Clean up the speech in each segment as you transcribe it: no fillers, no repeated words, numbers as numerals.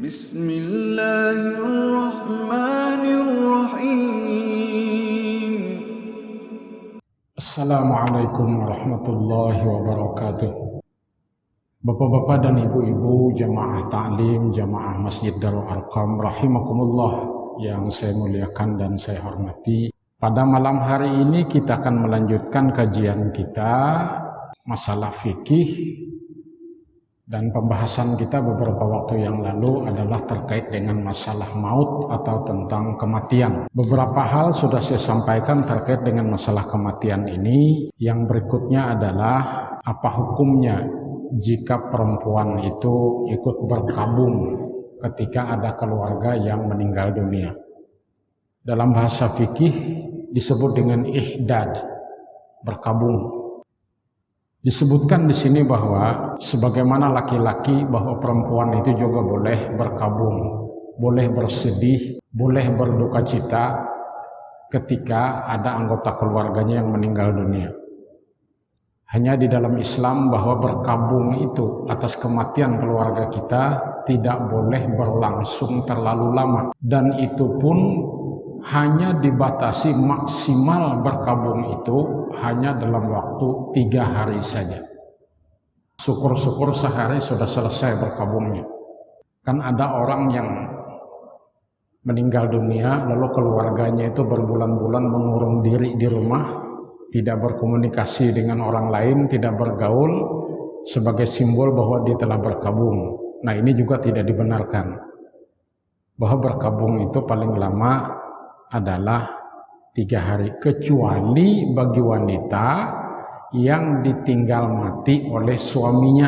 Bismillahirrahmanirrahim. Assalamualaikum warahmatullahi wabarakatuh. Bapak-bapak dan ibu-ibu jamaah ta'lim, jamaah Masjid Darul Arqam rahimakumullah yang saya muliakan dan saya hormati. Pada malam hari ini kita akan melanjutkan kajian kita masalah fikih, dan pembahasan kita beberapa waktu yang lalu adalah terkait dengan masalah maut atau tentang kematian. Beberapa hal sudah saya sampaikan terkait dengan masalah kematian ini. Yang berikutnya adalah apa hukumnya jika perempuan itu ikut berkabung ketika ada keluarga yang meninggal dunia. Dalam bahasa fikih disebut dengan ihdad, berkabung. Disebutkan di sini bahwa sebagaimana laki-laki, bahwa perempuan itu juga boleh berkabung, boleh bersedih, boleh berduka cita ketika ada anggota keluarganya yang meninggal dunia. Hanya di dalam Islam bahwa berkabung itu atas kematian keluarga kita tidak boleh berlangsung terlalu lama, dan itu pun hanya dibatasi maksimal berkabung itu hanya dalam waktu 3 hari saja. Syukur-syukur sehari sudah selesai berkabungnya. Kan ada orang yang meninggal dunia lalu keluarganya itu berbulan-bulan mengurung diri di rumah, tidak berkomunikasi dengan orang lain, tidak bergaul, sebagai simbol bahwa dia telah berkabung. Nah, ini juga tidak dibenarkan. Bahwa berkabung itu paling lama adalah 3 hari, kecuali bagi wanita yang ditinggal mati oleh suaminya.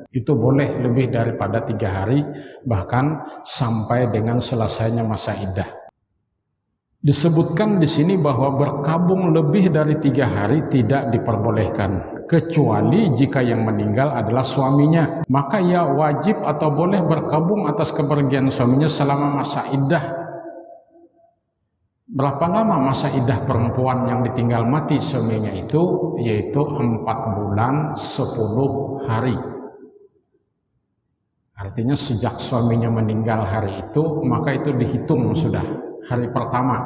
Itu boleh lebih daripada 3 hari, bahkan sampai dengan selesainya masa iddah. Disebutkan di sini bahwa berkabung lebih dari 3 hari tidak diperbolehkan, kecuali jika yang meninggal adalah suaminya. Maka ia wajib atau boleh berkabung atas kepergian suaminya selama masa iddah. Berapa lama masa iddah perempuan yang ditinggal mati suaminya itu? Yaitu 4 bulan 10 hari. Artinya sejak suaminya meninggal hari itu, maka itu dihitung sudah hari pertama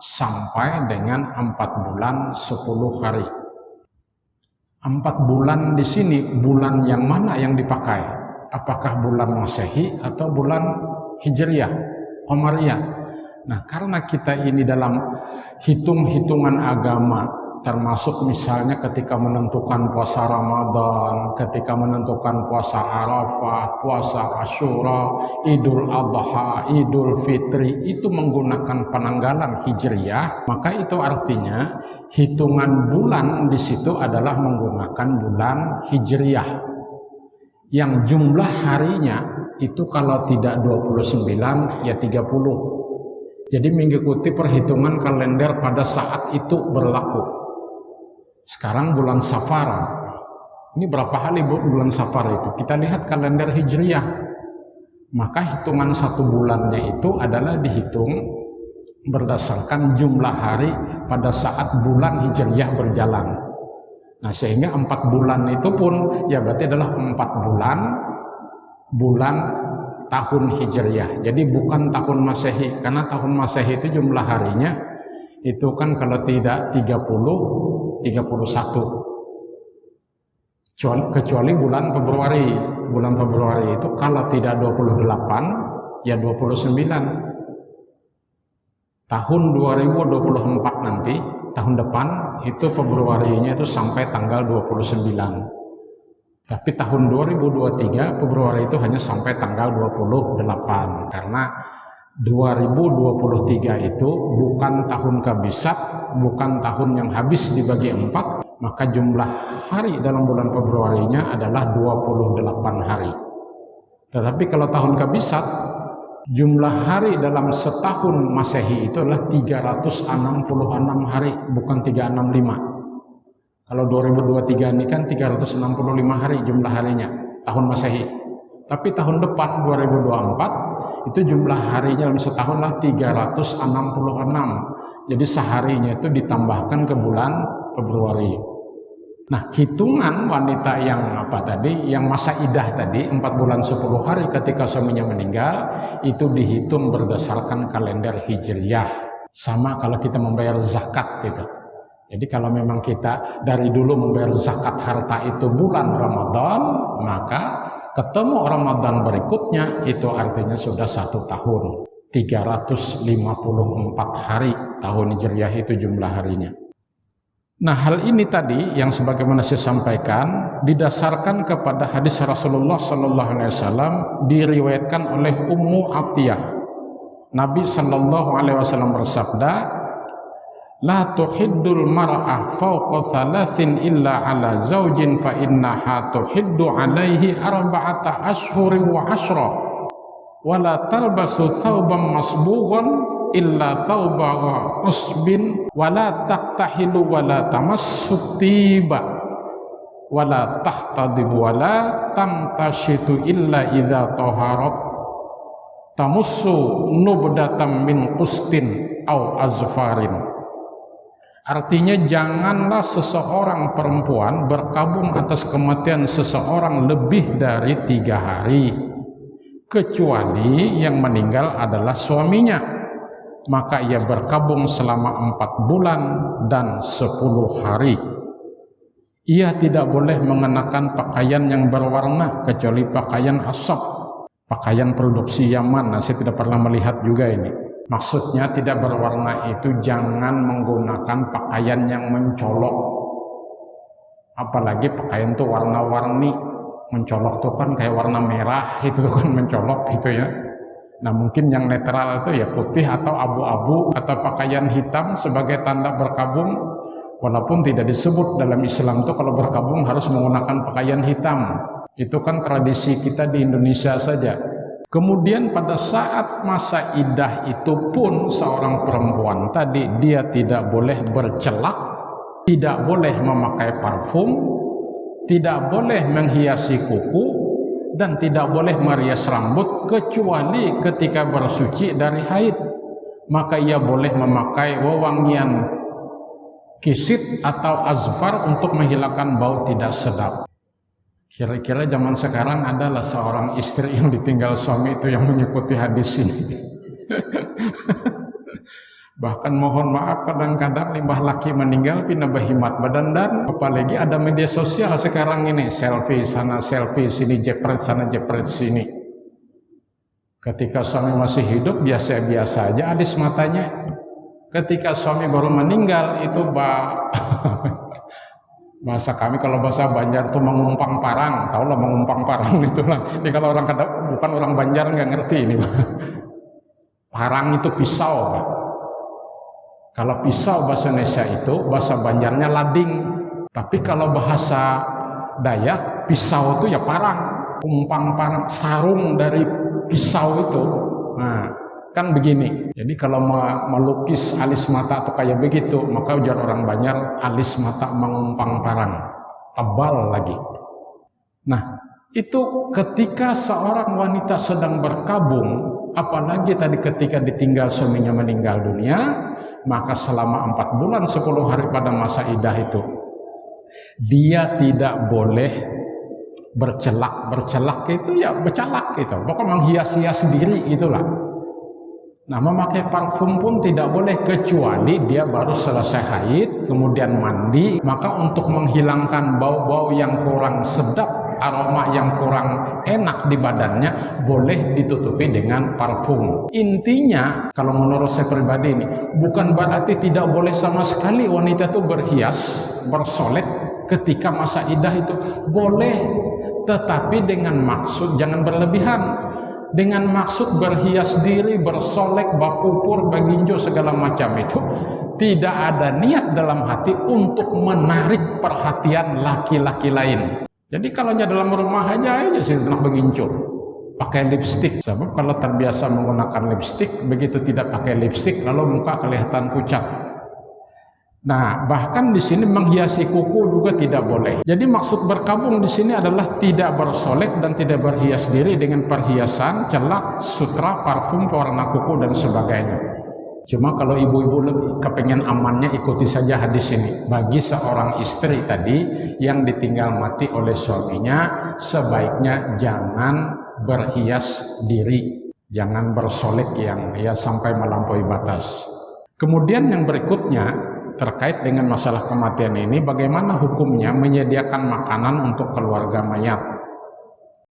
sampai dengan 4 bulan 10 hari. 4 bulan di sini, bulan yang mana yang dipakai? Apakah bulan Masehi atau bulan Hijriyah, Qamariyah? Nah, karena kita ini dalam hitung-hitungan agama, termasuk misalnya ketika menentukan puasa Ramadan, ketika menentukan puasa Arafah, puasa Asyura, Idul Adha, Idul Fitri, itu menggunakan penanggalan Hijriyah, maka itu artinya hitungan bulan di situ adalah menggunakan bulan Hijriyah. Yang jumlah harinya itu kalau tidak 29 ya 30. Jadi mengikuti perhitungan kalender pada saat itu berlaku. Sekarang bulan Safar. Ini berapa hari bulan Safar itu? Kita lihat kalender Hijriyah. Maka hitungan 1 bulannya itu adalah dihitung berdasarkan jumlah hari pada saat bulan Hijriyah berjalan. Nah, sehingga 4 bulan itu pun ya berarti adalah 4 bulan tahun Hijriyah. Jadi bukan tahun Masehi, karena tahun Masehi itu jumlah harinya itu kan kalau tidak 30, 31. Kecuali bulan Februari. Bulan Februari itu kalau tidak 28 ya 29. Tahun 2024 nanti, tahun depan itu Februarinya itu sampai tanggal 29. Tapi tahun 2023 Februari itu hanya sampai tanggal 28, karena 2023 itu bukan tahun kabisat, bukan tahun yang habis dibagi 4, maka jumlah hari dalam bulan Februarinya adalah 28 hari. Tetapi kalau tahun kabisat, jumlah hari dalam setahun Masehi itu adalah 366 hari, bukan 365. Kalau 2023 ini kan 365 hari jumlah harinya, tahun Masehi. Tapi tahun depan 2024 itu jumlah harinya dalam setahun lah 366. Jadi seharinya itu ditambahkan ke bulan Februari. Nah, hitungan wanita yang masa idah tadi 4 bulan 10 hari ketika suaminya meninggal itu dihitung berdasarkan kalender Hijriyah. Sama kalau kita membayar zakat gitu. Jadi kalau memang kita dari dulu membayar zakat harta itu bulan Ramadan, maka ketemu Ramadan berikutnya itu artinya sudah 1 tahun. 354 hari tahun Hijriyah itu jumlah harinya. Nah, hal ini tadi yang sebagaimana saya sampaikan didasarkan kepada hadis Rasulullah sallallahu alaihi wasallam diriwayatkan oleh Ummu Atiyah. Nabi sallallahu alaihi wasallam bersabda, "La tuhiddul mar'ah fawqa thalathin illa ala zaujin fa innaha tuhiddu alaihi arba'ata ashhurin wa ashra wa la talbasu thawban masbughan illa thawba usbin wa la taqtahilu wa la tamassu tiba wa la tahtadibu wa la tamtashitu illa idza taharat tamussu nubdatam min qustin au azfarin." Artinya janganlah seseorang perempuan berkabung atas kematian seseorang lebih dari 3 hari kecuali yang meninggal adalah suaminya, maka ia berkabung selama 4 bulan dan 10 hari. Ia tidak boleh mengenakan pakaian yang berwarna kecuali pakaian asab, pakaian produksi Yaman. Nah, saya tidak pernah melihat juga ini. Maksudnya tidak berwarna itu jangan menggunakan pakaian yang mencolok. Apalagi pakaian itu warna-warni. Mencolok itu kan kayak warna merah, itu kan mencolok gitu ya. Nah, mungkin yang netral itu ya putih atau abu-abu atau pakaian hitam sebagai tanda berkabung. Walaupun tidak disebut dalam Islam itu kalau berkabung harus menggunakan pakaian hitam. Itu kan tradisi kita di Indonesia saja. Kemudian pada saat masa idah itu pun seorang perempuan tadi dia tidak boleh bercelak, tidak boleh memakai parfum, tidak boleh menghiasi kuku, dan tidak boleh merias rambut kecuali ketika bersuci dari haid. Maka ia boleh memakai wewangian kisit atau azfar untuk menghilangkan bau tidak sedap. Kira-kira zaman sekarang adalah seorang istri yang ditinggal suami itu yang mengikuti hadis ini. Bahkan mohon maaf kadang-kadang limbah laki meninggal pindah berhimat badan, dan apalagi ada media sosial sekarang ini, selfie sana selfie sini, jepret sana jepret sini. Ketika suami masih hidup biasa-biasa aja alis matanya. Ketika suami baru meninggal itu bahasa kami kalau bahasa Banjar itu mengumpang parang, tahu lah mengumpang parang itulah. Ini kalau orang bukan orang Banjar nggak ngerti ini. Parang itu pisau, Pak. Kalau pisau bahasa Indonesia itu bahasa Banjarnya lading, tapi kalau bahasa Dayak pisau itu ya parang, umpang parang, sarung dari pisau itu. Nah, kan begini. Jadi kalau melukis alis mata atau kayak begitu, maka ujar orang Banjar alis mata mengumpang parang, tebal lagi. Nah, itu ketika seorang wanita sedang berkabung, apalagi tadi ketika ditinggal suaminya meninggal dunia, maka selama 4 bulan 10 hari pada masa idah itu dia tidak boleh bercelak itu ya bercalak gitu, pokoknya menghias-hias diri itulah. Nah, memakai parfum pun tidak boleh kecuali dia baru selesai haid kemudian mandi, maka untuk menghilangkan bau-bau yang kurang sedap, aroma yang kurang enak di badannya boleh ditutupi dengan parfum. Intinya kalau menurut saya pribadi ini bukan berarti tidak boleh sama sekali wanita itu berhias, bersolek ketika masa idah itu boleh, tetapi dengan maksud jangan berlebihan. Dengan maksud berhias diri, bersolek, bakupur, baginjo segala macam itu tidak ada niat dalam hati untuk menarik perhatian laki-laki lain. Jadi kalau dalam rumah aja sih nak baginjo, pakai lipstik. Sebab kalau terbiasa menggunakan lipstik, begitu tidak pakai lipstik lalu muka kelihatan pucat. Nah, bahkan di sini menghiasi kuku juga tidak boleh. Jadi maksud berkabung di sini adalah tidak bersolek dan tidak berhias diri dengan perhiasan, celak, sutra, parfum, pewarna kuku dan sebagainya. Cuma kalau ibu-ibu lebih kepengen amannya, ikuti saja hadis ini. Bagi seorang istri tadi yang ditinggal mati oleh suaminya, sebaiknya jangan berhias diri, jangan bersolek yang sampai melampaui batas. Kemudian yang berikutnya terkait dengan masalah kematian ini, bagaimana hukumnya menyediakan makanan untuk keluarga mayat.